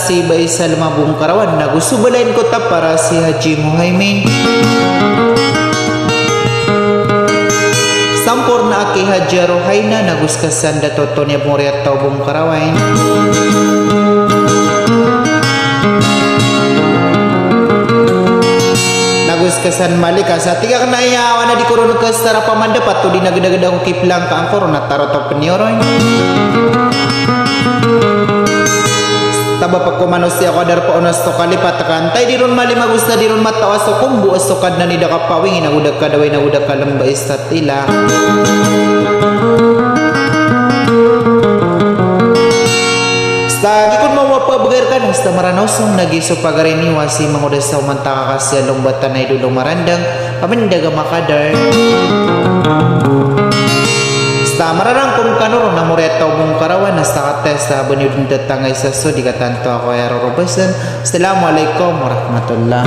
si Baisa Lumabung Karawan nagusubalain kota para si Haji Muhaimin. Sampur na aki Haji Rohaina naguskasan datotonya Muriat Taubung Karawain. Naguskasan malika sa tiga kanaya wana di kurun ke setara pamandapat tu di nageda-geda hukiplang ka angkor na taroto penyoroy. Taba pagko manusia kadar pa onas to kalipat kantay di ron mali magusta di ron matawa so kumbu asokad na ni daka pawingin nagudag ka daway nagudag ka lamba istatila. Stagi kun mau pabagarkan usta maranausong nagiso pagarini wasi mangudas sa umantaka kasya lombatan ay dulo marandang pamindaga makadar. Sta mararangkum kanuro na Muriat Taubung Karawan na sa kates sa banyudin datangay sa so di katanto ako ay Rorobasan. Assalamualaikum warahmatullahi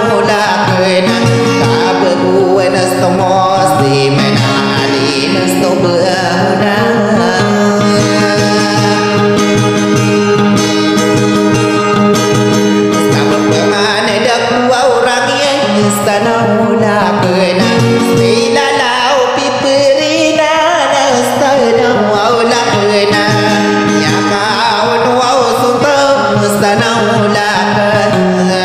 mula kena kabebuan estomos di menali nestobeuna sama pemane dak orang yang istana mula kena silalau piperina nestana mula kena ya kawan wau suntam istana mula kena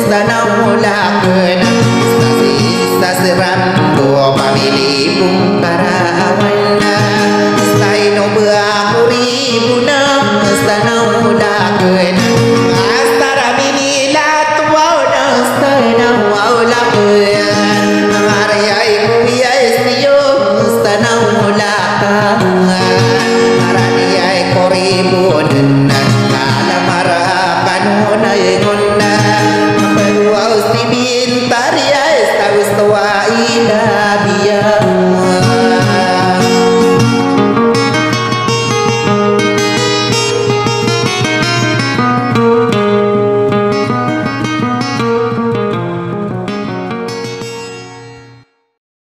dana mula ke